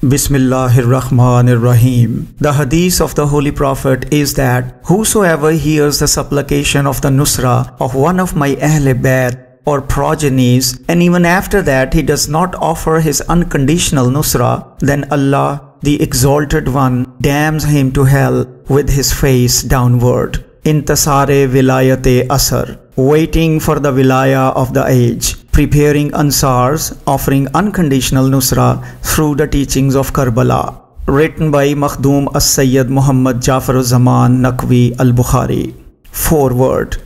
Bismillahir-Rahmanir-Rahim. The hadith of the Holy Prophet is that whosoever hears the supplication of the Nusra of one of my Ahle Bayt or progenies, and even after that he does not offer his unconditional Nusra, then Allah, the Exalted One, damns him to hell with his face downward. Intesar-e-Wilayat Asr. Waiting for the Wilaya of the age. Preparing Ansars, offering unconditional Nusra through the teachings of Karbala. Written by Makhdum as-Sayyid Muhammad Jafar Zaman Naqvi al-Bukhari. Foreword.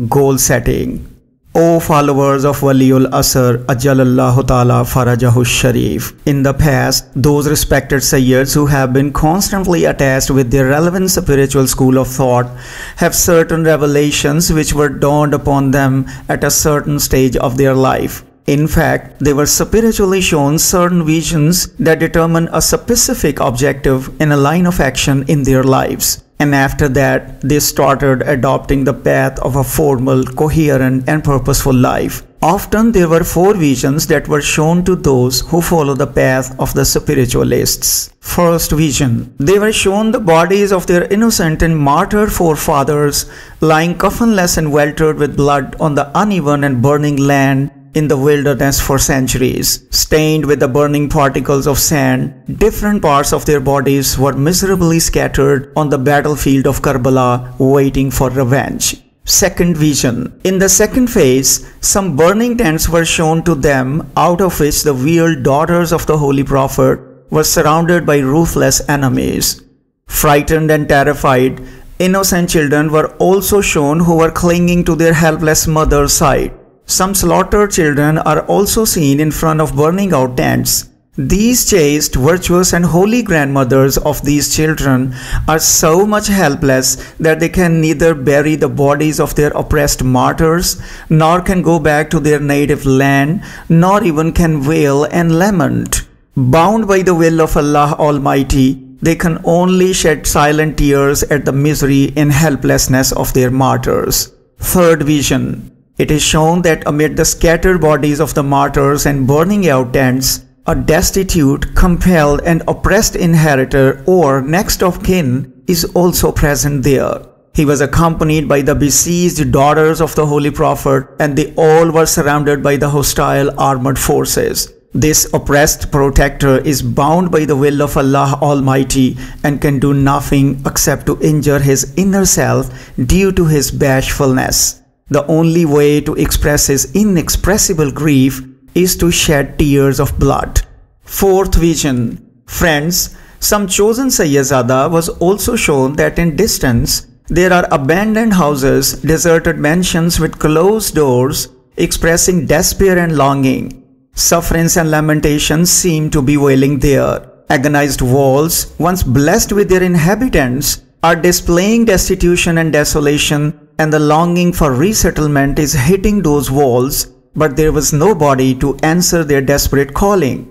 Goal setting. O followers of Wali-ul-Asr, Ajalallahu Ta'ala Farajahu Sharif. In the past, those respected Sayyids who have been constantly attached with their relevant spiritual school of thought have certain revelations which were dawned upon them at a certain stage of their life. In fact, they were spiritually shown certain visions that determine a specific objective in a line of action in their lives. And after that, they started adopting the path of a formal, coherent and purposeful life. Often there were 4 visions that were shown to those who follow the path of the spiritualists. First vision. They were shown the bodies of their innocent and martyred forefathers lying coffinless and weltered with blood on the uneven and burning land in the wilderness for centuries. Stained with the burning particles of sand, different parts of their bodies were miserably scattered on the battlefield of Karbala, waiting for revenge. Second vision. In the second phase, some burning tents were shown to them, out of which the veiled daughters of the Holy Prophet were surrounded by ruthless enemies. Frightened and terrified, innocent children were also shown who were clinging to their helpless mother's side. Some slaughtered children are also seen in front of burning out tents. These chaste, virtuous and holy grandmothers of these children are so much helpless that they can neither bury the bodies of their oppressed martyrs, nor can go back to their native land, nor even can wail and lament. Bound by the will of Allah Almighty, they can only shed silent tears at the misery and helplessness of their martyrs. Third vision. It is shown that amid the scattered bodies of the martyrs and burning out tents, a destitute, compelled and oppressed inheritor or next of kin is also present there. He was accompanied by the besieged daughters of the Holy Prophet, and they all were surrounded by the hostile armored forces. This oppressed protector is bound by the will of Allah Almighty and can do nothing except to injure his inner self due to his bashfulness. The only way to express his inexpressible grief is to shed tears of blood. Fourth vision. Friends, some chosen Sayyazada was also shown that in distance there are abandoned houses, deserted mansions with closed doors, expressing despair and longing. Sufferings and lamentations seem to be wailing there. Agonized walls, once blessed with their inhabitants, are displaying destitution and desolation, and the longing for resettlement is hitting those walls, but there was nobody to answer their desperate calling.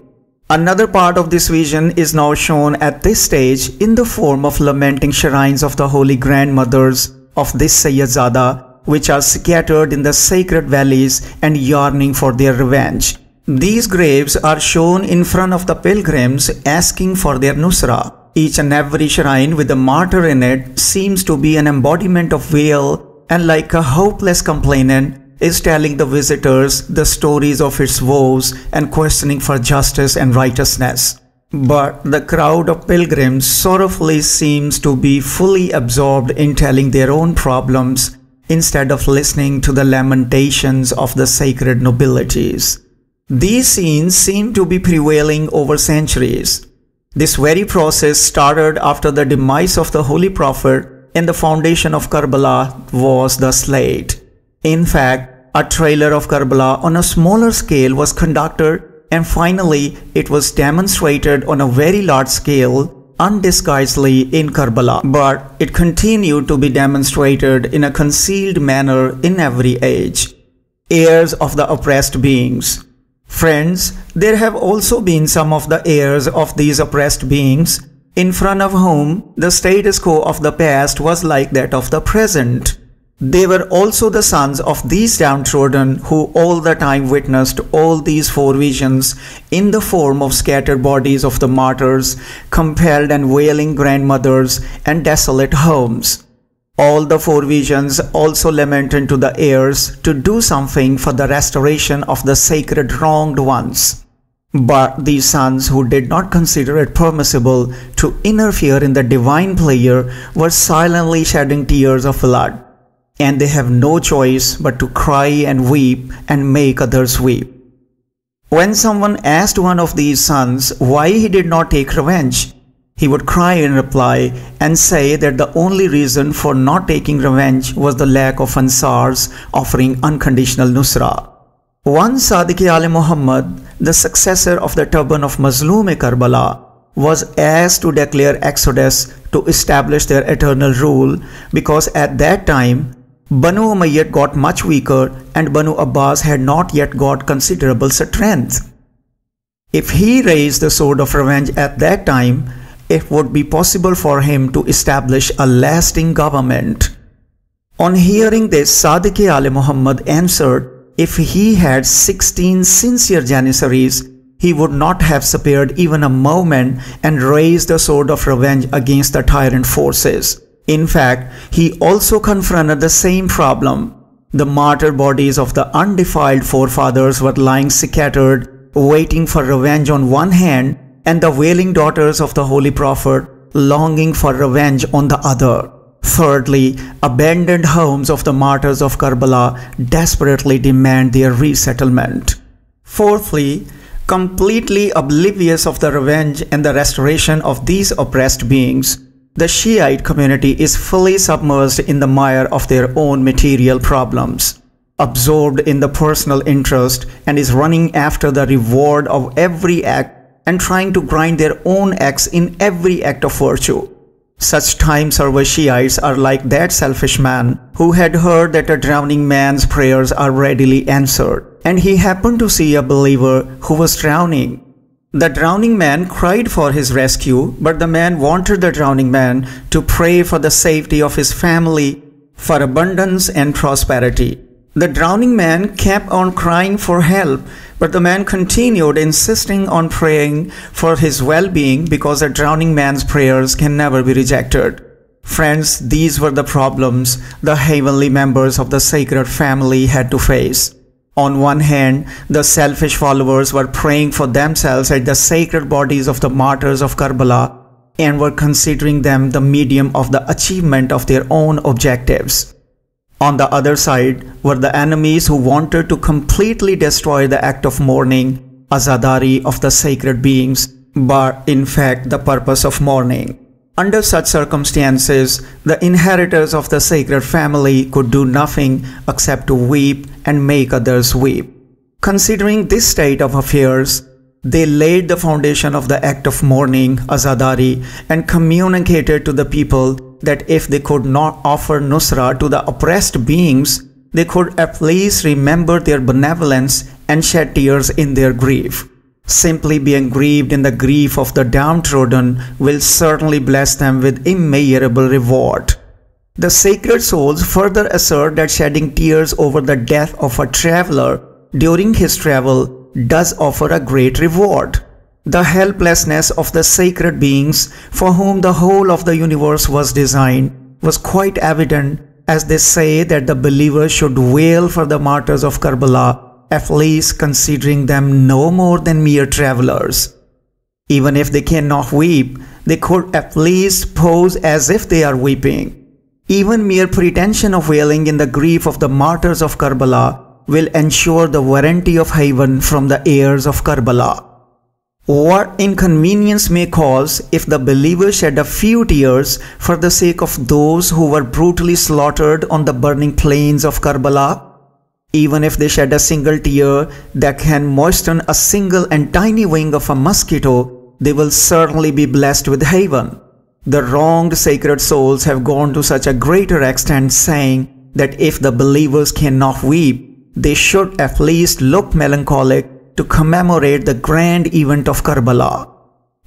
Another part of this vision is now shown at this stage in the form of lamenting shrines of the holy grandmothers of this Sayyazada, which are scattered in the sacred valleys and yearning for their revenge. These graves are shown in front of the pilgrims asking for their Nusra. Each and every shrine with a martyr in it seems to be an embodiment of wail, and like a hopeless complainant is telling the visitors the stories of its woes and questioning for justice and righteousness. But the crowd of pilgrims sorrowfully seems to be fully absorbed in telling their own problems instead of listening to the lamentations of the sacred nobilities. These scenes seem to be prevailing over centuries. This very process started after the demise of the Holy Prophet, and the foundation of Karbala was the slate. In fact, a trial of Karbala on a smaller scale was conducted, and finally it was demonstrated on a very large scale, undisguisedly in Karbala. But it continued to be demonstrated in a concealed manner in every age. Heirs of the oppressed beings. Friends, there have also been some of the heirs of these oppressed beings, in front of whom the status quo of the past was like that of the present. They were also the sons of these downtrodden who all the time witnessed all these four visions in the form of scattered bodies of the martyrs, compelled and wailing grandmothers, and desolate homes. All the four visions also lamented to the heirs to do something for the restoration of the sacred wronged ones. But these sons, who did not consider it permissible to interfere in the divine prayer, were silently shedding tears of blood. And they have no choice but to cry and weep and make others weep. When someone asked one of these sons why he did not take revenge, he would cry in reply and say that the only reason for not taking revenge was the lack of Ansars offering unconditional nusra. Once Sadiq-e Muhammad, the successor of the turban of Mazloom-e Karbala, was asked to declare exodus to establish their eternal rule, because at that time Banu Umayyad got much weaker and Banu Abbas had not yet got considerable strength. If he raised the sword of revenge at that time, it would be possible for him to establish a lasting government. On hearing this, Sadiq-e Muhammad answered if he had 16 sincere Janissaries, he would not have spared even a moment and raised the sword of revenge against the tyrant forces. In fact, he also confronted the same problem. The martyr bodies of the undefiled forefathers were lying scattered, waiting for revenge on one hand, and the wailing daughters of the Holy Prophet longing for revenge on the other. Thirdly, abandoned homes of the martyrs of Karbala desperately demand their resettlement. Fourthly, completely oblivious of the revenge and the restoration of these oppressed beings, the Shiite community is fully submerged in the mire of their own material problems, absorbed in the personal interest, and is running after the reward of every act and trying to grind their own axe in every act of virtue. Such time-server Shiites are like that selfish man who had heard that a drowning man's prayers are readily answered, and he happened to see a believer who was drowning. The drowning man cried for his rescue, but the man wanted the drowning man to pray for the safety of his family, for abundance and prosperity. The drowning man kept on crying for help, but the man continued insisting on praying for his well-being because a drowning man's prayers can never be rejected. Friends, these were the problems the heavenly members of the sacred family had to face. On one hand, the selfish followers were praying for themselves at the sacred bodies of the martyrs of Karbala and were considering them the medium of the achievement of their own objectives. On the other side were the enemies who wanted to completely destroy the act of mourning, azadari of the sacred beings, but in fact the purpose of mourning. Under such circumstances, the inheritors of the sacred family could do nothing except to weep and make others weep. Considering this state of affairs, they laid the foundation of the act of mourning, azadari, and communicated to the people that if they could not offer nusra to the oppressed beings, they could at least remember their benevolence and shed tears in their grief. Simply being grieved in the grief of the downtrodden will certainly bless them with immeasurable reward. The sacred souls further assert that shedding tears over the death of a traveler during his travel does offer a great reward. The helplessness of the sacred beings for whom the whole of the universe was designed was quite evident, as they say that the believers should wail for the martyrs of Karbala, at least considering them no more than mere travelers. Even if they cannot weep, they could at least pose as if they are weeping. Even mere pretension of wailing in the grief of the martyrs of Karbala will ensure the warranty of heaven from the heirs of Karbala. What inconvenience may cause if the believers shed a few tears for the sake of those who were brutally slaughtered on the burning plains of Karbala? Even if they shed a single tear that can moisten a single and tiny wing of a mosquito, they will certainly be blessed with heaven. The wronged sacred souls have gone to such a greater extent, saying that if the believers cannot weep, they should at least look melancholic to commemorate the grand event of Karbala.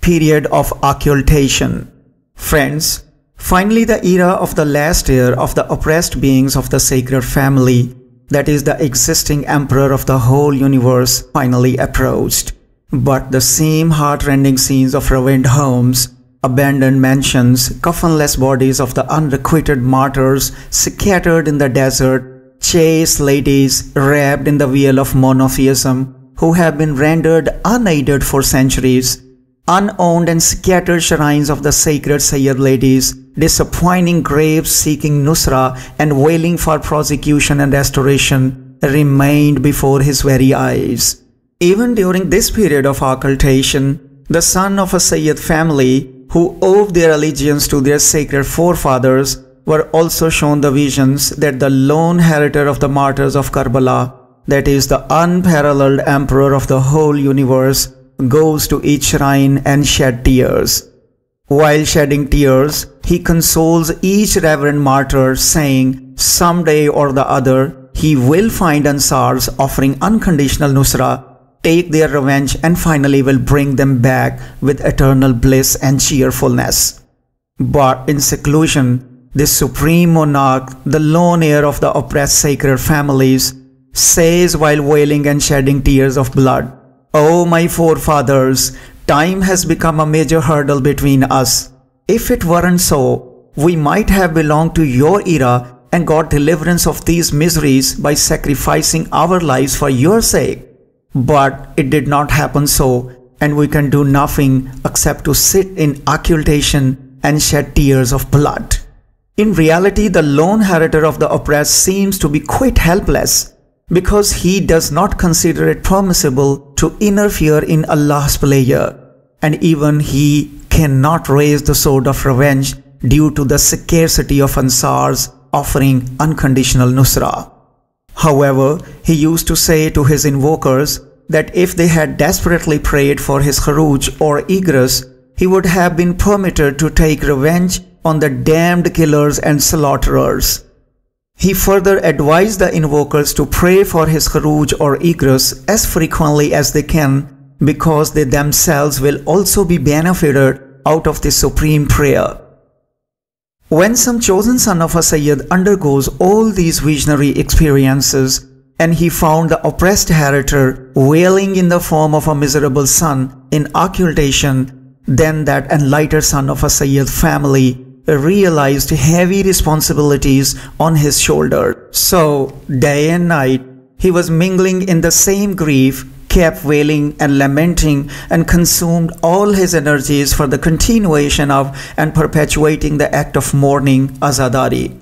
Period of occultation. Friends, Finally, the era of the last heir of the oppressed beings of the sacred family, that is the existing emperor of the whole universe, finally approached. But the same heart-rending scenes of ruined homes, abandoned mansions, coffinless bodies of the unrequited martyrs scattered in the desert, chaste ladies wrapped in the veil of monotheism who have been rendered unaided for centuries, unowned and scattered shrines of the sacred Sayyid ladies, disappointing graves seeking nusra and wailing for prosecution and restoration remained before his very eyes. Even during this period of occultation, the son of a Sayyid family who owed their allegiance to their sacred forefathers were also shown the visions that the lone inheritor of the martyrs of Karbala, that is the unparalleled emperor of the whole universe, goes to each shrine and shed tears. While shedding tears, he consoles each reverend martyr, saying, someday or the other, he will find Ansars offering unconditional nusra, take their revenge, and finally will bring them back with eternal bliss and cheerfulness. But in seclusion, this supreme monarch, the lone heir of the oppressed sacred families, says while wailing and shedding tears of blood, "Oh my forefathers, time has become a major hurdle between us. If it weren't so, we might have belonged to your era and got deliverance of these miseries by sacrificing our lives for your sake. But it did not happen so, and we can do nothing except to sit in occultation and shed tears of blood." In reality, the lone inheritor of the oppressed seems to be quite helpless, because he does not consider it permissible to interfere in Allah's pleasure, and even he cannot raise the sword of revenge due to the scarcity of Ansars offering unconditional nusra. However, he used to say to his invokers that if they had desperately prayed for his khuruj or egress, he would have been permitted to take revenge on the damned killers and slaughterers. He further advised the invokers to pray for his khuruj or egress as frequently as they can, because they themselves will also be benefited out of this supreme prayer. When some chosen son of a Sayyid undergoes all these visionary experiences, and he found the oppressed inheritor wailing in the form of a miserable son in occultation, then that enlightened son of a Sayyid family realized heavy responsibilities on his shoulder. So, day and night, he was mingling in the same grief, kept wailing and lamenting, and consumed all his energies for the continuation of and perpetuating the act of mourning, azadari.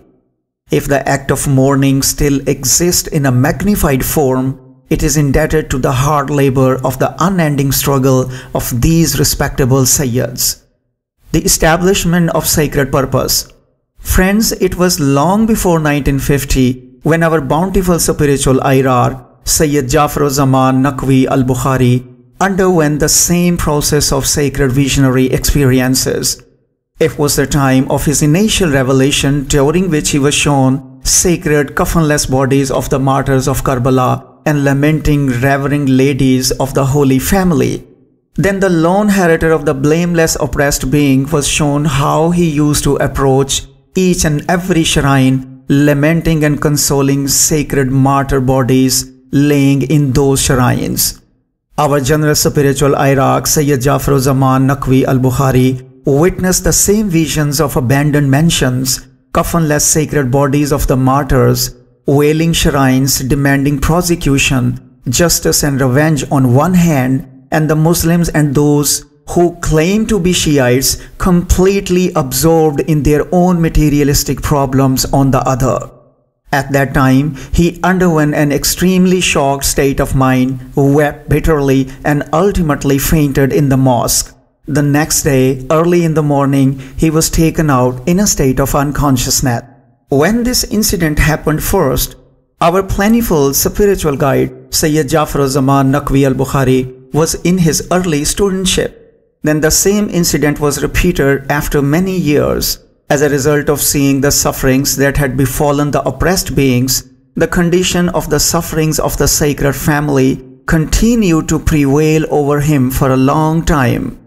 If the act of mourning still exists in a magnified form, it is indebted to the hard labor of the unending struggle of these respectable Sayyids. The establishment of sacred purpose. Friends, it was long before 1950 when our bountiful spiritual hierarch, Sayyid Jafar-u-Zaman Naqvi al-Bukhari, underwent the same process of sacred visionary experiences. It was the time of his initial revelation, during which he was shown sacred coffinless bodies of the martyrs of Karbala and lamenting reverend ladies of the Holy Family. Then the lone inheritor of the blameless oppressed being was shown how he used to approach each and every shrine, lamenting and consoling sacred martyr bodies laying in those shrines. Our generous spiritual hierarch, Sayyid Jafar-u-Zaman Naqvi al-Bukhari, witnessed the same visions of abandoned mansions, coffinless sacred bodies of the martyrs, wailing shrines demanding prosecution, justice and revenge on one hand, and the Muslims and those who claim to be Shiites completely absorbed in their own materialistic problems on the other. At that time, he underwent an extremely shocked state of mind, wept bitterly, and ultimately fainted in the mosque. The next day, early in the morning, he was taken out in a state of unconsciousness. When this incident happened first, our plentiful spiritual guide, Sayyid Jafar-u-Zaman Naqvi al-Bukhari, was in his early studentship. Then the same incident was repeated after many years. As a result of seeing the sufferings that had befallen the oppressed beings, the condition of the sufferings of the sacred family continued to prevail over him for a long time.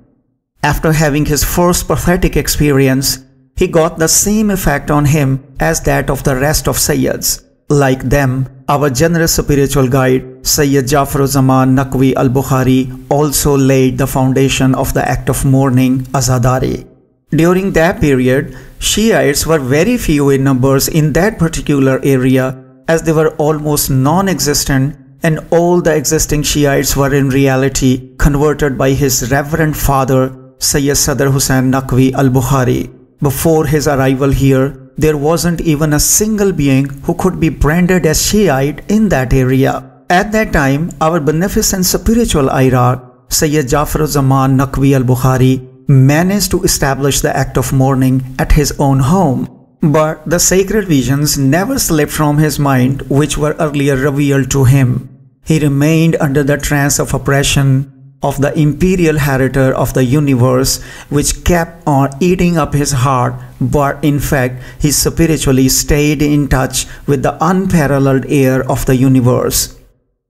After having his first pathetic experience, he got the same effect on him as that of the rest of Sayyids. Like them, our generous spiritual guide, Sayyid Jafar-u-Zaman Naqvi al-Bukhari, also laid the foundation of the act of mourning, azadari. During that period, Shiites were very few in numbers in that particular area, as they were almost non-existent, and all the existing Shiites were in reality converted by his reverend father, Sayyid Sadr Hussain Naqvi al-Bukhari. Before his arrival here, there wasn't even a single being who could be branded as Shiite in that area. At that time, our beneficent spiritual Iraq, Sayyid Jafar-u-Zaman Naqvi al-Bukhari, managed to establish the act of mourning at his own home. But the sacred visions never slipped from his mind, which were earlier revealed to him. He remained under the trance of oppression of the imperial inheritor of the universe, which kept on eating up his heart, but in fact he spiritually stayed in touch with the unparalleled heir of the universe.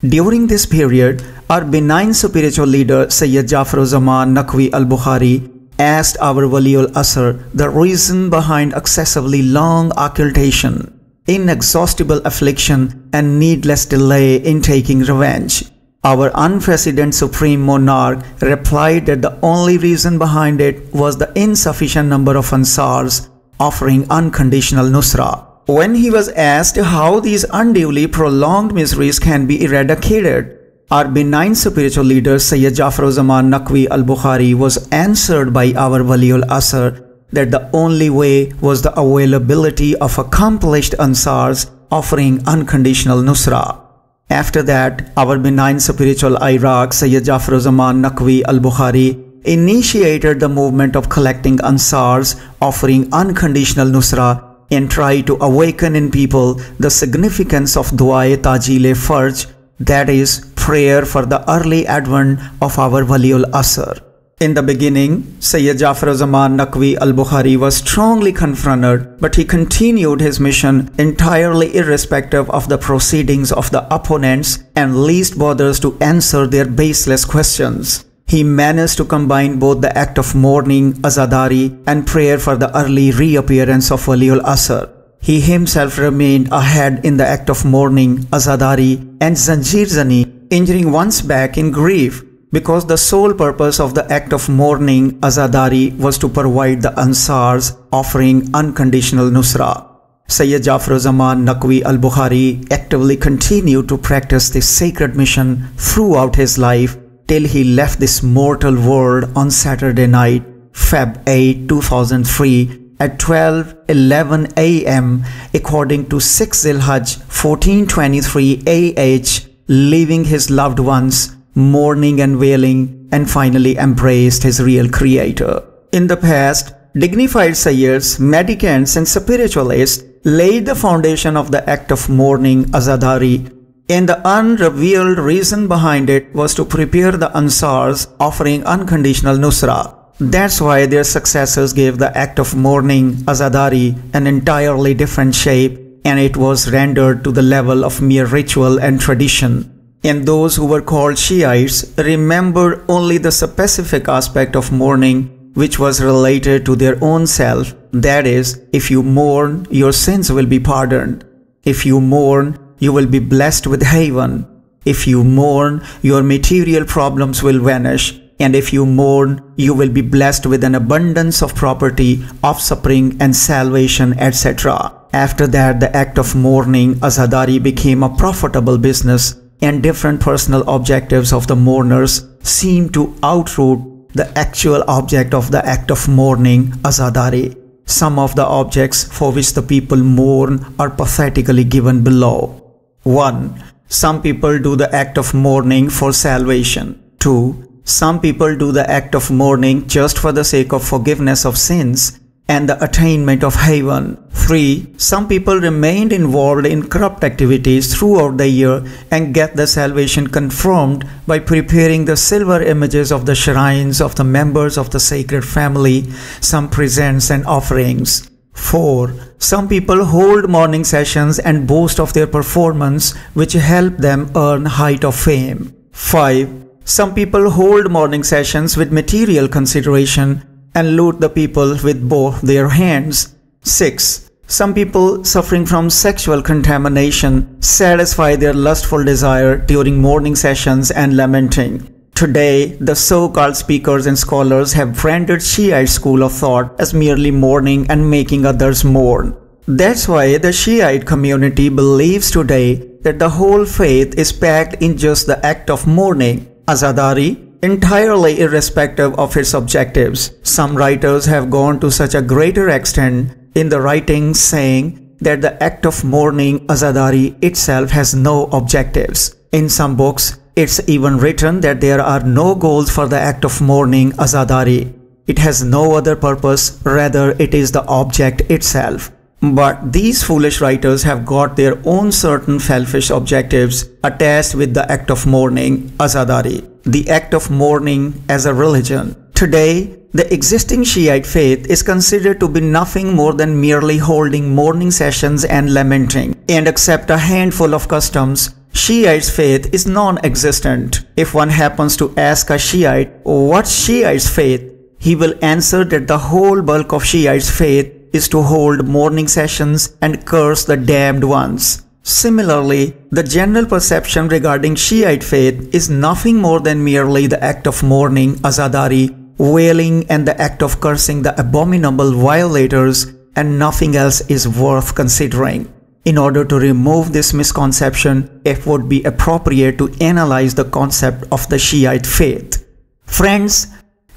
During this period, our benign spiritual leader Sayyid Jafar-u-Zaman Naqvi al-Bukhari asked our Wali-ul-Asr the reason behind excessively long occultation, inexhaustible affliction, and needless delay in taking revenge. Our unprecedented supreme monarch replied that the only reason behind it was the insufficient number of Ansars offering unconditional nusra. When he was asked how these unduly prolonged miseries can be eradicated, our benign spiritual leader Sayyid Jafar-u-Zaman Naqvi al-Bukhari was answered by our Wali-ul-Asr that the only way was the availability of accomplished Ansars offering unconditional nusra. After that, our benign spiritual Iraq, Sayyid Jafar-u-Zaman Naqvi al-Bukhari, initiated the movement of collecting Ansars offering unconditional nusra and tried to awaken in people the significance of Dua-e-Tajil-e-Farj, that is, prayer for the early advent of our Wali-ul-Asr. In the beginning, Sayyid Jafar-u-Zaman Naqvi al-Bukhari was strongly confronted, but he continued his mission entirely irrespective of the proceedings of the opponents and least bothers to answer their baseless questions. He managed to combine both the act of mourning, azadari, and prayer for the early reappearance of Wali-ul-Asr. He himself remained ahead in the act of mourning, azadari, and zanjir-zani, injuring one's back in grief, because the sole purpose of the act of mourning, azadari, was to provide the Ansars offering unconditional nusra. Sayyid Jafar-u-Zaman Naqvi al-Bukhari actively continued to practice this sacred mission throughout his life till he left this mortal world on Saturday night, Feb 8, 2003 at 12:11 AM according to 6 Zilhajj 1423 AH, leaving his loved ones, mourning and wailing, and finally embraced his real creator. In the past, dignified Sayyids, medicants, and spiritualists laid the foundation of the act of mourning, azadari, and the unrevealed reason behind it was to prepare the Ansars offering unconditional nusra. That's why their successors gave the act of mourning, azadari, an entirely different shape, and it was rendered to the level of mere ritual and tradition. And those who were called Shiites remembered only the specific aspect of mourning which was related to their own self. That is, if you mourn, your sins will be pardoned. If you mourn, you will be blessed with heaven. If you mourn, your material problems will vanish. And if you mourn, you will be blessed with an abundance of property, offspring, and salvation, etc. After that, the act of mourning, azadari, became a profitable business, and different personal objectives of the mourners seemed to outroot the actual object of the act of mourning, azadari. Some of the objects for which the people mourn are pathetically given below. 1. Some people do the act of mourning for salvation. 2. Some people do the act of mourning just for the sake of forgiveness of sins and the attainment of heaven. 3. Some people remained involved in corrupt activities throughout the year and get the salvation confirmed by preparing the silver images of the shrines of the members of the sacred family, some presents and offerings. 4. Some people hold morning sessions and boast of their performance, which help them earn height of fame. 5. Some people hold morning sessions with material consideration and loot the people with both their hands. 6. Some people suffering from sexual contamination satisfy their lustful desire during mourning sessions and lamenting. Today, the so-called speakers and scholars have branded Shiite school of thought as merely mourning and making others mourn. That's why the Shiite community believes today that the whole faith is packed in just the act of mourning, azadari, entirely irrespective of its objectives. Some writers have gone to such a greater extent in the writings saying that the act of mourning, azadari, itself has no objectives. In some books, it's even written that there are no goals for the act of mourning, azadari. It has no other purpose, rather it is the object itself. But these foolish writers have got their own certain selfish objectives attached with the act of mourning, azadari, the act of mourning as a religion. Today, the existing Shiite faith is considered to be nothing more than merely holding mourning sessions and lamenting, and except a handful of customs, Shiite's faith is non-existent. If one happens to ask a Shiite, what's Shiite's faith? He will answer that the whole bulk of Shiite's faith is to hold mourning sessions and curse the damned ones. Similarly, the general perception regarding Shiite faith is nothing more than merely the act of mourning, azadari, wailing, and the act of cursing the abominable violators, and nothing else is worth considering. In order to remove this misconception, it would be appropriate to analyze the concept of the Shiite faith. Friends,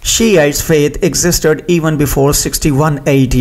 Shiite's faith existed even before 61 AD.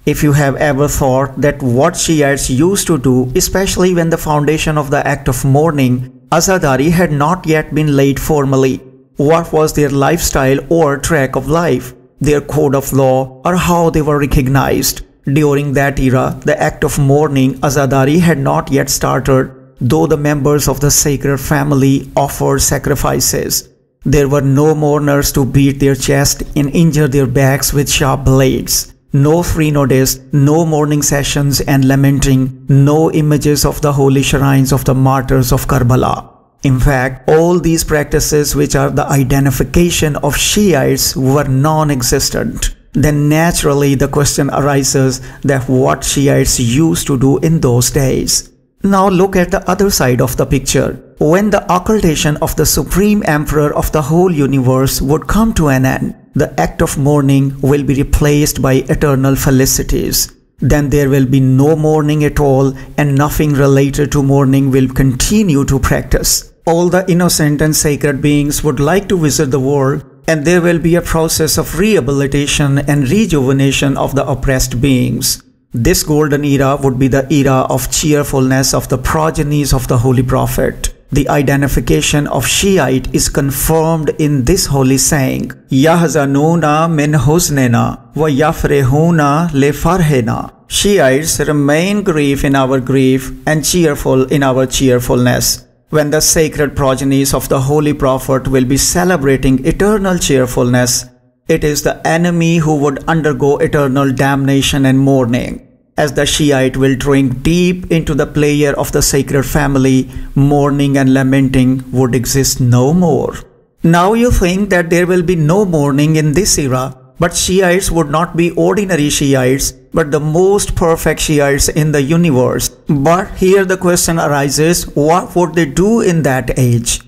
If you have ever thought that what Shiites used to do, especially when the foundation of the act of mourning, azadari, had not yet been laid formally, what was their lifestyle or track of life, their code of law, or how they were recognized? During that era, the act of mourning, azadari, had not yet started, though the members of the sacred family offered sacrifices. There were no mourners to beat their chest and injure their backs with sharp blades. No free notice, no mourning sessions and lamenting, no images of the holy shrines of the martyrs of Karbala. In fact, all these practices, which are the identification of Shiites, were non-existent. Then naturally the question arises that what Shiites used to do in those days. Now look at the other side of the picture. When the occultation of the Supreme Emperor of the whole universe would come to an end, the act of mourning will be replaced by eternal felicities. Then there will be no mourning at all, and nothing related to mourning will continue to practice. All the innocent and sacred beings would like to visit the world, and there will be a process of rehabilitation and rejuvenation of the oppressed beings. This golden era would be the era of cheerfulness of the progenies of the Holy Prophet. The identification of Shiite is confirmed in this holy saying, Yahzanuna min husnina wa yafrehuna le farhena. Shiites remain grief in our grief and cheerful in our cheerfulness. When the sacred progenies of the Holy Prophet will be celebrating eternal cheerfulness, it is the enemy who would undergo eternal damnation and mourning. As the Shiite will drink deep into the pleasure of the sacred family, mourning and lamenting would exist no more. Now you think that there will be no mourning in this era, but Shiites would not be ordinary Shiites, but the most perfect Shiites in the universe. But here the question arises, what would they do in that age?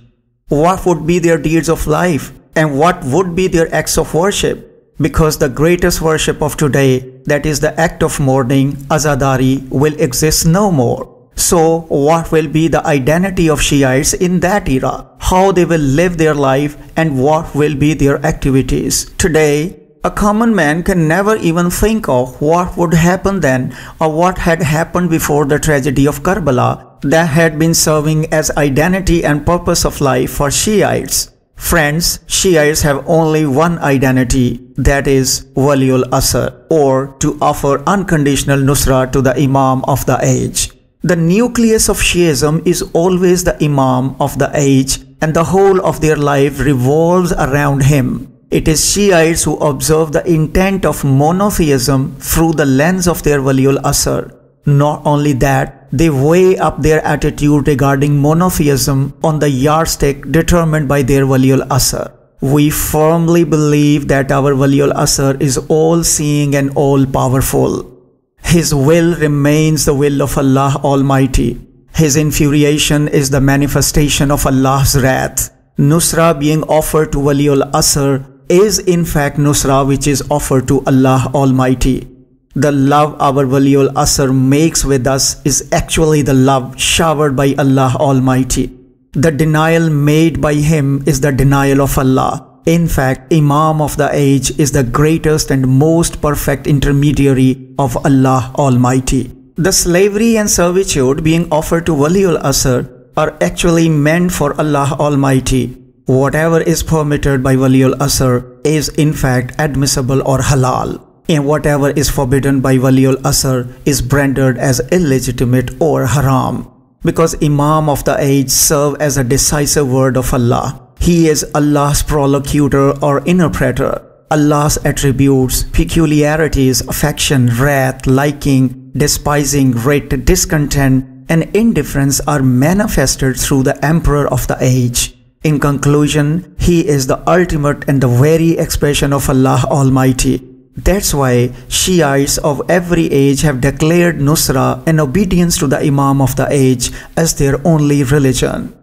What would be their deeds of life? And what would be their acts of worship? Because the greatest worship of today, that is the act of mourning, azadari, will exist no more. So what will be the identity of Shiites in that era? How they will live their life and what will be their activities? Today, a common man can never even think of what would happen then or what had happened before the tragedy of Karbala that had been serving as identity and purpose of life for Shiites. Friends, Shiites have only one identity, that is Wali-ul-Asr, or to offer unconditional nusra to the Imam of the age. The nucleus of Shiism is always the Imam of the age, and the whole of their life revolves around him. It is Shiites who observe the intent of monotheism through the lens of their Wali-ul-Asr. Not only that, they weigh up their attitude regarding monotheism on the yardstick determined by their Wali-ul-Asr. We firmly believe that our Wali-ul-Asr is all-seeing and all-powerful. His will remains the will of Allah Almighty. His infuriation is the manifestation of Allah's wrath. Nusra being offered to Wali-ul-Asr is in fact Nusra which is offered to Allah Almighty. The love our Wali-ul-Asr makes with us is actually the love showered by Allah Almighty. The denial made by him is the denial of Allah. In fact, Imam of the age is the greatest and most perfect intermediary of Allah Almighty. The slavery and servitude being offered to Wali-ul-Asr are actually meant for Allah Almighty. Whatever is permitted by Wali-ul-Asr is in fact admissible or halal, and whatever is forbidden by Wali-ul-Asr is branded as illegitimate or haram. Because Imam of the age serve as a decisive word of Allah. He is Allah's prolocutor or interpreter. Allah's attributes, peculiarities, affection, wrath, liking, despising, rate, discontent, and indifference are manifested through the Emperor of the age. In conclusion, he is the ultimate and the very expression of Allah Almighty. That's why Shiites of every age have declared Nusra and obedience to the Imam of the age as their only religion.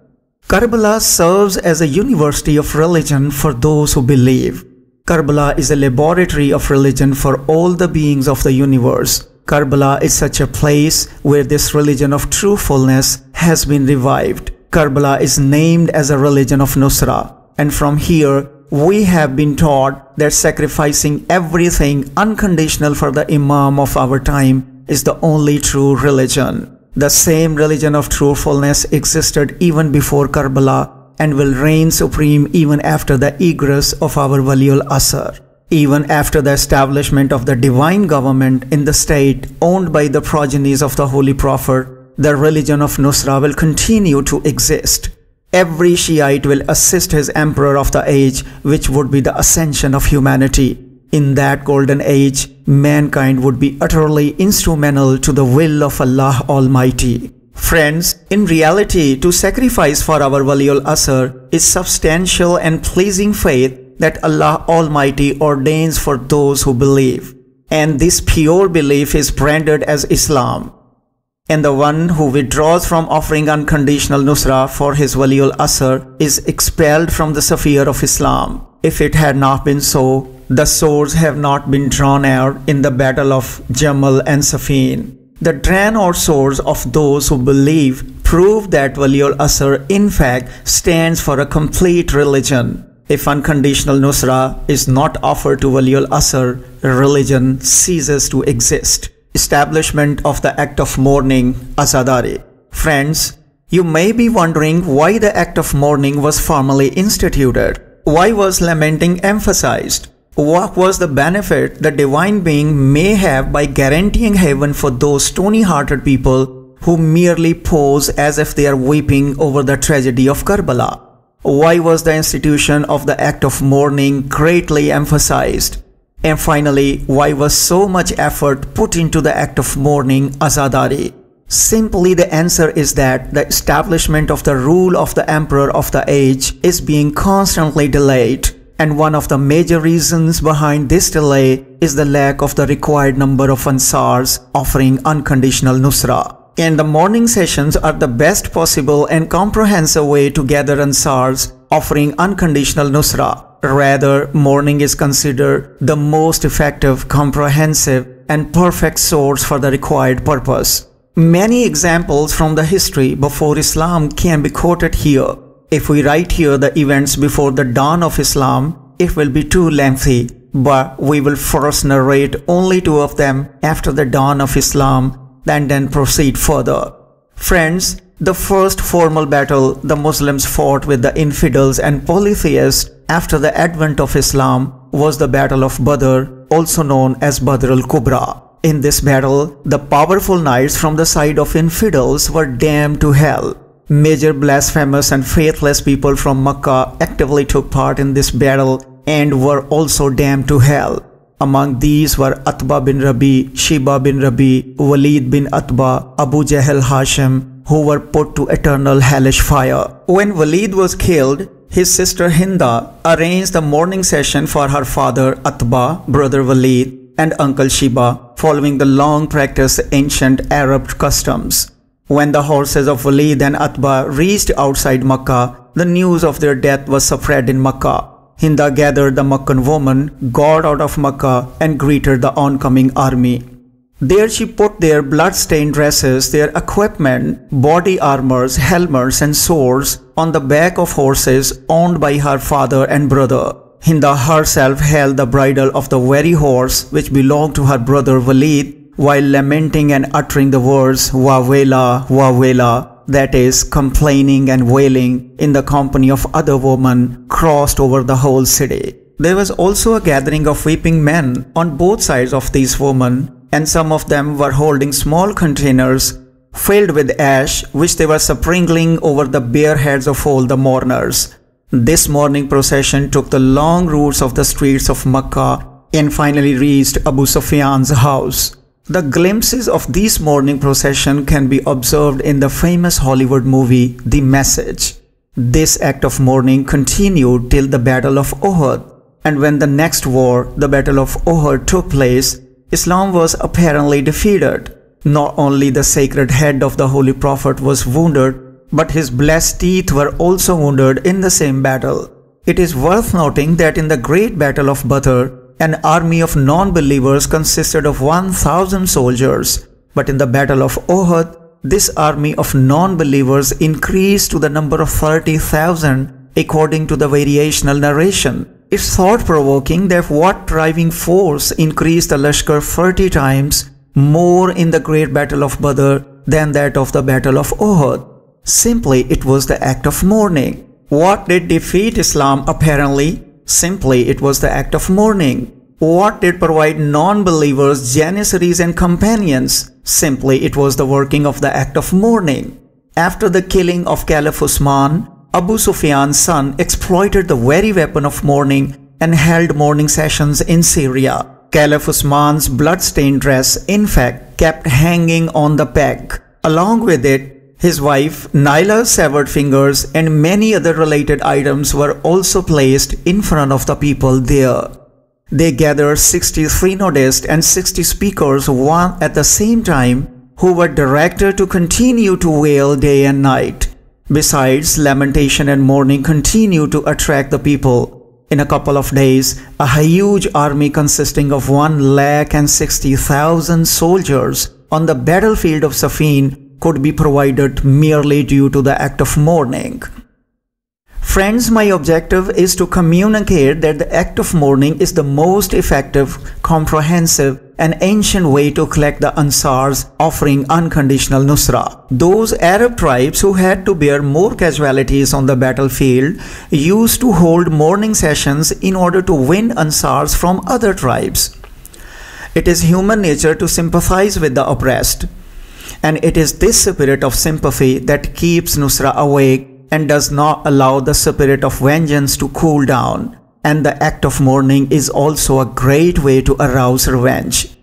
Karbala serves as a university of religion for those who believe. Karbala is a laboratory of religion for all the beings of the universe. Karbala is such a place where this religion of truthfulness has been revived. Karbala is named as a religion of Nusra, and from here we have been taught that sacrificing everything unconditional for the Imam of our time is the only true religion. The same religion of truthfulness existed even before Karbala and will reign supreme even after the egress of our Wali-ul-Asr. Even after the establishment of the divine government in the state owned by the progenies of the Holy Prophet, the religion of Nusra will continue to exist. Every Shiite will assist his Emperor of the age, which would be the ascension of humanity. In that golden age, mankind would be utterly instrumental to the will of Allah Almighty. Friends, in reality, to sacrifice for our Wali-ul-Asr is substantial and pleasing faith that Allah Almighty ordains for those who believe. And this pure belief is branded as Islam. And the one who withdraws from offering unconditional Nusra for his Wali-ul-Asr is expelled from the sphere of Islam. If it had not been so, the swords have not been drawn out in the battle of Jamal and Safin. The drawn out swords of those who believe prove that Wali-ul-Asr in fact stands for a complete religion. If unconditional Nusra is not offered to Wali-ul-Asr, religion ceases to exist. Establishment of the act of mourning, Azadari. Friends, you may be wondering why the act of mourning was formally instituted. Why was lamenting emphasized? What was the benefit the divine being may have by guaranteeing heaven for those stony-hearted people who merely pose as if they are weeping over the tragedy of Karbala? Why was the institution of the act of mourning greatly emphasized? And finally, why was so much effort put into the act of mourning, Azadari? Simply the answer is that the establishment of the rule of the Emperor of the age is being constantly delayed. And one of the major reasons behind this delay is the lack of the required number of Ansars offering unconditional Nusra. And the morning sessions are the best possible and comprehensive way to gather Ansars offering unconditional Nusra. Rather, mourning is considered the most effective, comprehensive, and perfect source for the required purpose. Many examples from the history before Islam can be quoted here. If we write here the events before the dawn of Islam, it will be too lengthy, but we will first narrate only two of them after the dawn of Islam, and then proceed further. Friends, the first formal battle the Muslims fought with the infidels and polytheists after the advent of Islam was the Battle of Badr, also known as Badr al-Kubra. In this battle, the powerful knights from the side of infidels were damned to hell. Major blasphemous and faithless people from Makkah actively took part in this battle and were also damned to hell. Among these were Atba bin Rabi, Shiba bin Rabi, Walid bin Atba, Abu Jahl Hashim, who were put to eternal hellish fire. When Walid was killed, his sister Hinda arranged the morning session for her father Atba, brother Walid, and uncle Shiba, following the long practiced ancient Arab customs. When the horses of Walid and Atba reached outside Makkah, the news of their death was spread in Makkah. Hinda gathered the Meccan women, got out of Makkah, and greeted the oncoming army. There she put their blood-stained dresses, their equipment, body armors, helmets, and swords on the back of horses owned by her father and brother. Hinda herself held the bridle of the very horse which belonged to her brother Walid, while lamenting and uttering the words Wawela, Wawela, that is, complaining and wailing in the company of other women, crossed over the whole city. There was also a gathering of weeping men on both sides of these women, and some of them were holding small containers filled with ash, which they were sprinkling over the bare heads of all the mourners. This mourning procession took the long routes of the streets of Makkah and finally reached Abu Sufyan's house. The glimpses of this mourning procession can be observed in the famous Hollywood movie The Message. This act of mourning continued till the Battle of Uhud, and when the next war, the Battle of Uhud, took place, Islam was apparently defeated. Not only the sacred head of the Holy Prophet was wounded, but his blessed teeth were also wounded in the same battle. It is worth noting that in the Great Battle of Badr, an army of non-believers consisted of 1,000 soldiers, but in the Battle of Uhud, this army of non-believers increased to the number of 30,000 according to the variational narration. It's thought-provoking that what driving force increased the Lashkar 30 times more in the Great Battle of Badr than that of the Battle of Uhud. Simply, it was the act of mourning. What did defeat Islam apparently? Simply, it was the act of mourning. What did provide non-believers janissaries and companions? Simply, it was the working of the act of mourning. After the killing of Caliph Usman, Abu Sufyan's son exploited the very weapon of mourning and held mourning sessions in Syria. Caliph Usman's blood-stained dress, in fact, kept hanging on the peg. Along with it, his wife Naila's severed fingers and many other related items were also placed in front of the people there. They gathered 63 nudists and 60 speakers one at the same time, who were directed to continue to wail day and night. Besides, lamentation and mourning continued to attract the people. In a couple of days, a huge army consisting of 160,000 soldiers on the battlefield of Safin could be provided merely due to the act of mourning. Friends, my objective is to communicate that the act of mourning is the most effective, comprehensive, and ancient way to collect the Ansars offering unconditional Nusra. Those Arab tribes who had to bear more casualties on the battlefield used to hold mourning sessions in order to win Ansars from other tribes. It is human nature to sympathize with the oppressed. And it is this spirit of sympathy that keeps Nusra awake and does not allow the spirit of vengeance to cool down. And the act of mourning is also a great way to arouse revenge.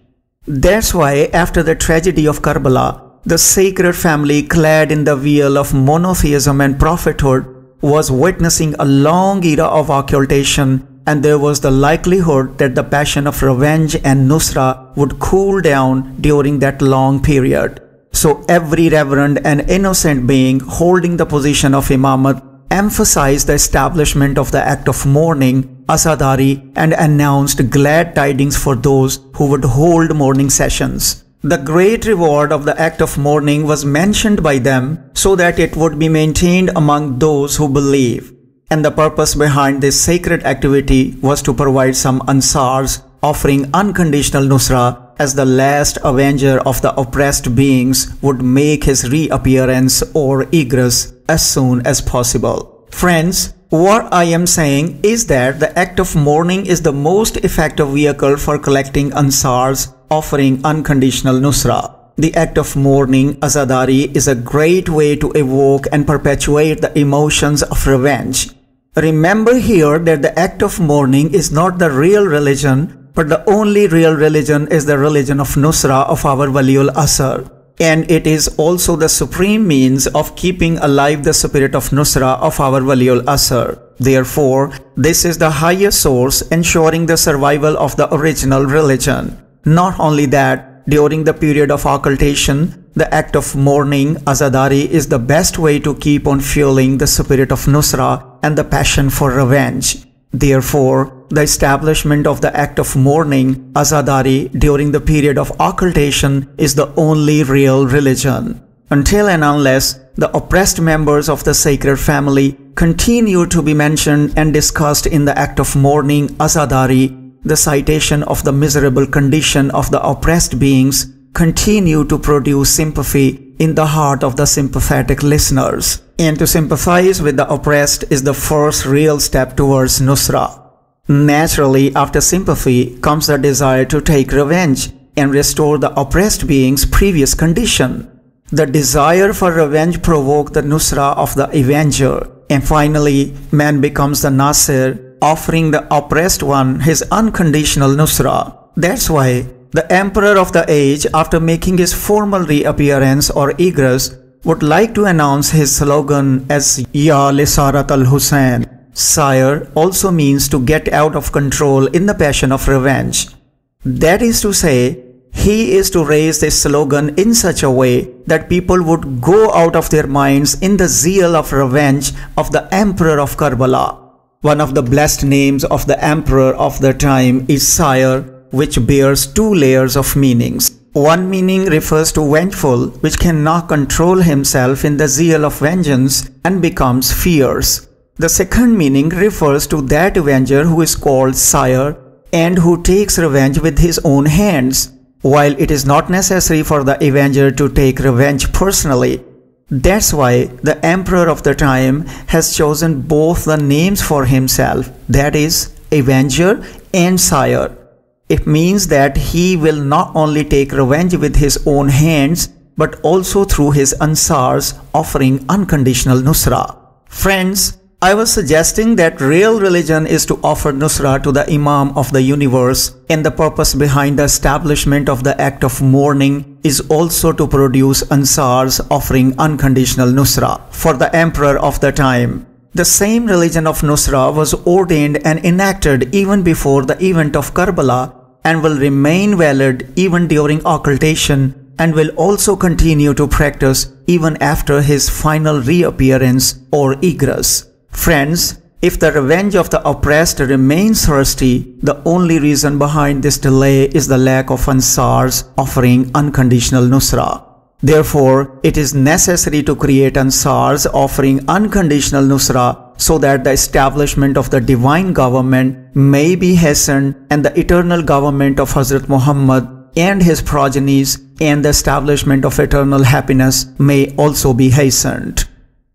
That's why after the tragedy of Karbala, the sacred family clad in the veil of monotheism and prophethood was witnessing a long era of occultation, and there was the likelihood that the passion of revenge and Nusra would cool down during that long period. So every reverend and innocent being holding the position of Imamat emphasized the establishment of the act of mourning, Asadari, and announced glad tidings for those who would hold mourning sessions. The great reward of the act of mourning was mentioned by them so that it would be maintained among those who believe. And the purpose behind this sacred activity was to provide some Ansars offering unconditional Nusra, as the last avenger of the oppressed beings would make his reappearance or egress as soon as possible. Friends, what I am saying is that the act of mourning is the most effective vehicle for collecting Ansars offering unconditional Nusra. The act of mourning, Azadari, is a great way to evoke and perpetuate the emotions of revenge. Remember here that the act of mourning is not the real religion, but the only real religion is the religion of Nusra of our Wali-ul-Asr. And it is also the supreme means of keeping alive the spirit of Nusra of our Wali-ul-Asr. Therefore, this is the highest source ensuring the survival of the original religion. Not only that, during the period of occultation, the act of mourning, azadari, is the best way to keep on fueling the spirit of Nusra and the passion for revenge. Therefore, the establishment of the act of mourning, azadari, during the period of occultation is the only real religion. Until and unless the oppressed members of the sacred family continue to be mentioned and discussed in the act of mourning, azadari, the citation of the miserable condition of the oppressed beings continue to produce sympathy in the heart of the sympathetic listeners. And to sympathize with the oppressed is the first real step towards Nusra. Naturally, after sympathy comes the desire to take revenge and restore the oppressed being's previous condition. The desire for revenge provokes the Nusra of the avenger, and finally, man becomes the Nasir, offering the oppressed one his unconditional Nusra. That's why the emperor of the age, after making his formal reappearance or egress, would like to announce his slogan as Ya Lisarat al-Hussein. Sire also means to get out of control in the passion of revenge. That is to say, he is to raise this slogan in such a way that people would go out of their minds in the zeal of revenge of the emperor of Karbala. One of the blessed names of the emperor of the time is Sire, which bears two layers of meanings. One meaning refers to vengeful, which cannot control himself in the zeal of vengeance and becomes fierce. The second meaning refers to that avenger who is called Sire and who takes revenge with his own hands. While it is not necessary for the avenger to take revenge personally, that's why the emperor of the time has chosen both the names for himself, that is, avenger and sire. It means that he will not only take revenge with his own hands, but also through his ansars offering unconditional nusra. Friends, I was suggesting that real religion is to offer nusra to the Imam of the universe, and the purpose behind the establishment of the act of mourning is also to produce ansars offering unconditional nusra for the emperor of the time. The same religion of nusra was ordained and enacted even before the event of Karbala and will remain valid even during occultation, and will also continue to practice even after his final reappearance or egress. Friends, if the revenge of the oppressed remains thirsty, the only reason behind this delay is the lack of ansars offering unconditional nusra. Therefore, it is necessary to create ansars offering unconditional nusra so that the establishment of the divine government may be hastened and the eternal government of Hazrat Muhammad and his progenies and the establishment of eternal happiness may also be hastened.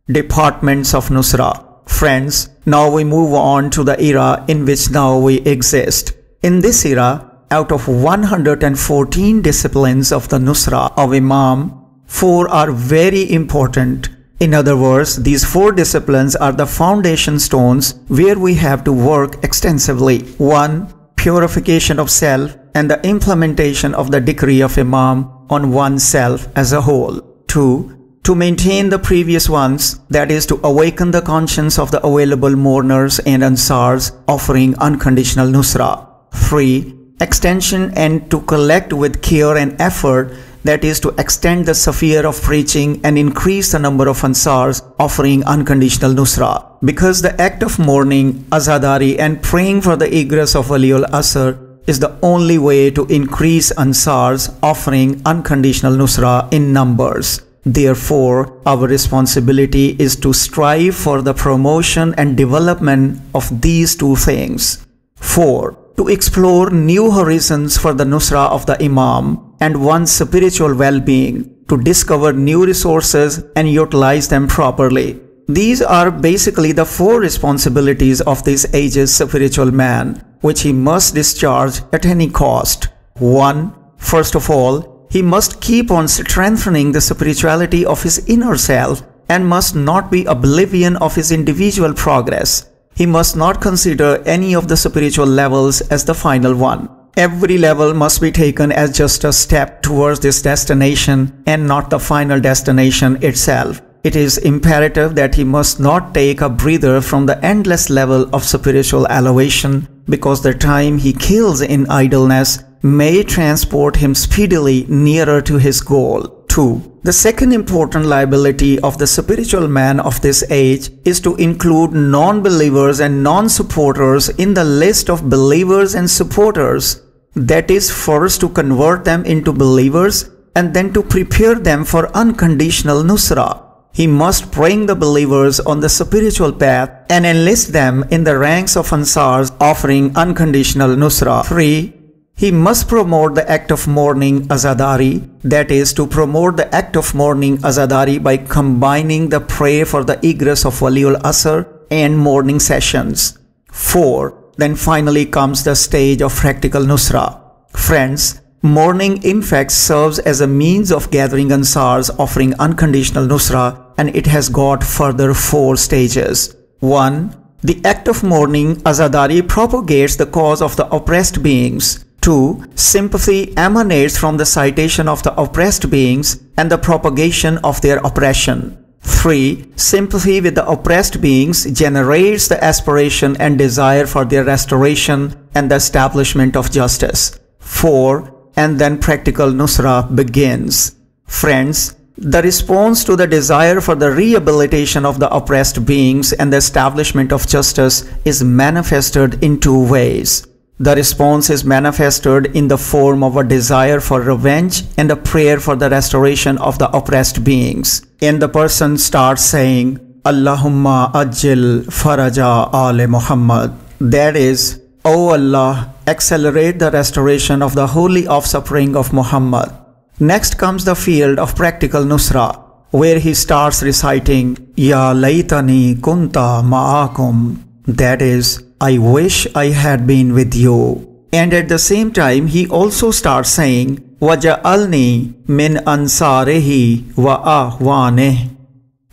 Departments of Nusra. Friends, now we move on to the era in which now we exist. In this era, out of 114 disciplines of the Nusra of Imam, 4 are very important. In other words, these 4 disciplines are the foundation stones where we have to work extensively. 1. Purification of self and the implementation of the decree of Imam on oneself as a whole. 2. To maintain the previous ones, that is to awaken the conscience of the available mourners and ansars offering unconditional nusra. 3. Extension and to collect with care and effort, that is to extend the sphere of preaching and increase the number of ansars offering unconditional nusra. Because the act of mourning, azadari and praying for the egress of Wali-ul-Asr is the only way to increase ansars offering unconditional nusra in numbers. Therefore, our responsibility is to strive for the promotion and development of these 2 things. 4. To explore new horizons for the nusra of the Imam and one's spiritual well-being, to discover new resources and utilize them properly. These are basically the 4 responsibilities of this age's spiritual man, which he must discharge at any cost. 1. First of all, he must keep on strengthening the spirituality of his inner self and must not be oblivion of his individual progress. He must not consider any of the spiritual levels as the final one. Every level must be taken as just a step towards this destination and not the final destination itself. it is imperative that he must not take a breather from the endless level of spiritual elevation, because the time he kills in idleness may transport him speedily nearer to his goal. 2. The second important liability of the spiritual man of this age is to include non-believers and non-supporters in the list of believers and supporters. That is, first to convert them into believers and then to prepare them for unconditional nusra. He must bring the believers on the spiritual path and enlist them in the ranks of Ansars offering unconditional nusra. 3. He must promote the act of mourning azadari, that is, to promote the act of mourning azadari by combining the prayer for the egress of Wali-ul-Asr and mourning sessions. 4. Then finally comes the stage of practical nusra. Friends, mourning in fact serves as a means of gathering Ansars offering unconditional nusra, and it has got further 4 stages. 1. The act of mourning azadari propagates the cause of the oppressed beings. 2. Sympathy emanates from the citation of the oppressed beings and the propagation of their oppression. 3. Sympathy with the oppressed beings generates the aspiration and desire for their restoration and the establishment of justice. 4. And then practical nusra begins. Friends, the response to the desire for the rehabilitation of the oppressed beings and the establishment of justice is manifested in 2 ways. The response is manifested in the form of a desire for revenge and a prayer for the restoration of the oppressed beings. And the person starts saying, Allahumma ajil faraja ale Muhammad. That is, O Allah, accelerate the restoration of the holy offspring of Muhammad. Next comes the field of practical nusra, where he starts reciting, Ya laytani kunta ma'akum. That is, I wish I had been with you. And at the same time, he also starts saying, Waja'alni min ansarihi wa ahwaneh.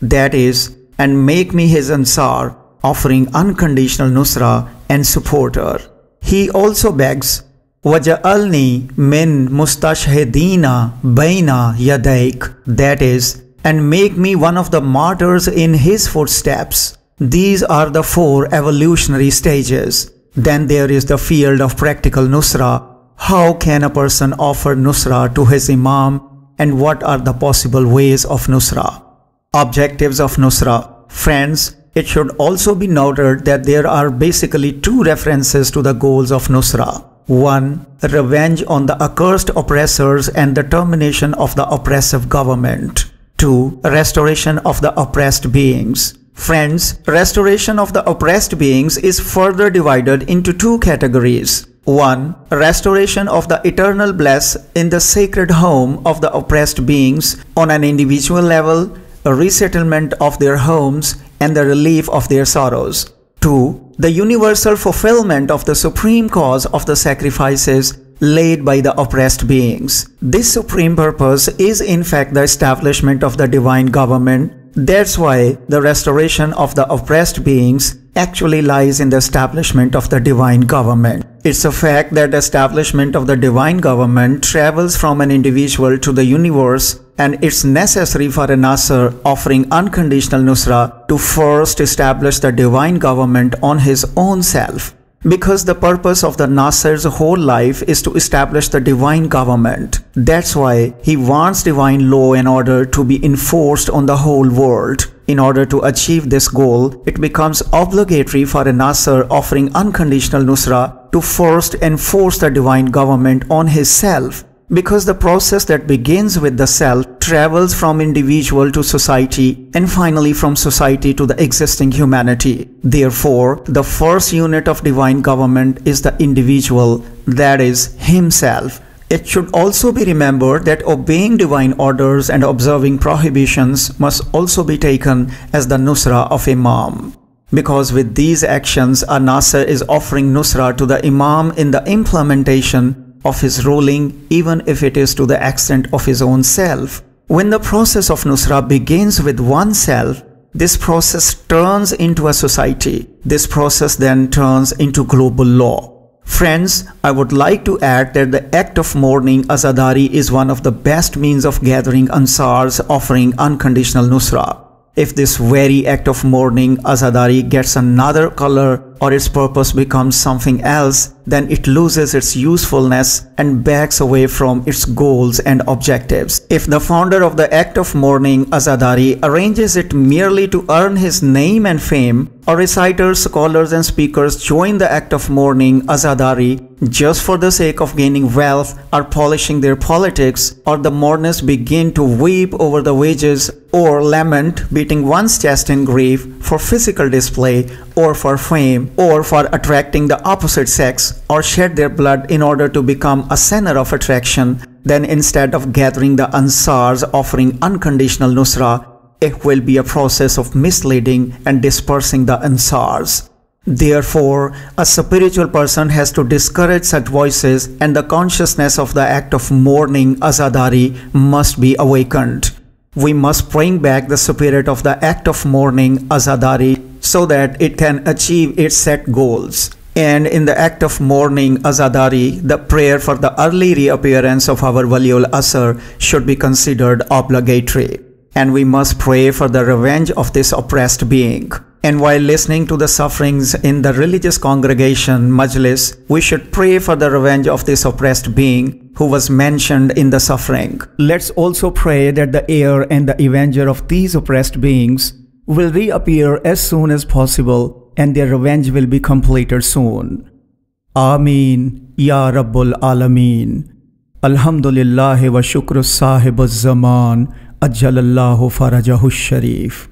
That is, and make me his ansar, offering unconditional nusra and supporter. He also begs, Waja'alni min mustashhedina baina yadaik. That is, and make me one of the martyrs in his footsteps. These are the 4 evolutionary stages. Then there is the field of practical nusra. How can a person offer nusra to his Imam, and what are the possible ways of nusra? Objectives of nusra. Friends, it should also be noted that there are basically 2 references to the goals of nusra. 1. Revenge on the accursed oppressors and the termination of the oppressive government. 2. Restoration of the oppressed beings. Friends, restoration of the oppressed beings is further divided into 2 categories. 1. Restoration of the eternal bliss in the sacred home of the oppressed beings on an individual level, a resettlement of their homes, and the relief of their sorrows. 2. The universal fulfillment of the supreme cause of the sacrifices laid by the oppressed beings. This supreme purpose is in fact the establishment of the divine government. That's why the restoration of the oppressed beings actually lies in the establishment of the divine government. It's a fact that the establishment of the divine government travels from an individual to the universe, and it's necessary for a Nasr offering unconditional nusra to first establish the divine government on his own self. Because the purpose of the Nasr's whole life is to establish the divine government. That's why he wants divine law and order to be enforced on the whole world. In order to achieve this goal, it becomes obligatory for a Nasr offering unconditional nusra to first enforce the divine government on his self. Because the process that begins with the self travels from individual to society and finally from society to the existing humanity. Therefore, the first unit of divine government is the individual, that is, himself. It should also be remembered that obeying divine orders and observing prohibitions must also be taken as the nusra of Imam. Because with these actions, a Nasr is offering nusra to the Imam in the implementation of his ruling, even if it is to the extent of his own self. When the process of nusra begins with oneself, this process turns into a society. This process then turns into global law. Friends, I would like to add that the act of mourning azadari is one of the best means of gathering ansars offering unconditional nusra. If this very act of mourning azadari gets another color or its purpose becomes something else, then it loses its usefulness and backs away from its goals and objectives. If the founder of the act of mourning azadari arranges it merely to earn his name and fame, or reciters, scholars and speakers join the act of mourning azadari just for the sake of gaining wealth or polishing their politics, or the mourners begin to weep over the wages or lament, beating one's chest in grief for physical display or for fame or for attracting the opposite sex, or shed their blood in order to become a center of attraction, then instead of gathering the ansars offering unconditional nusra, it will be a process of misleading and dispersing the ansars. Therefore, a spiritual person has to discourage such voices, and the consciousness of the act of mourning azadari must be awakened. We must bring back the spirit of the act of mourning azadari so that it can achieve its set goals. And in the act of mourning azadari, the prayer for the early reappearance of our Wali-ul-Asr should be considered obligatory. And we must pray for the revenge of this oppressed being. And while listening to the sufferings in the religious congregation majlis, we should pray for the revenge of this oppressed being who was mentioned in the suffering. Let's also pray that the heir and the avenger of these oppressed beings will reappear as soon as possible and their revenge will be completed soon. Ameen Ya Rabbul Alameen. Alhamdulillah wa shukru sahib az-zaman. Ajjalallahu farajahu sharif.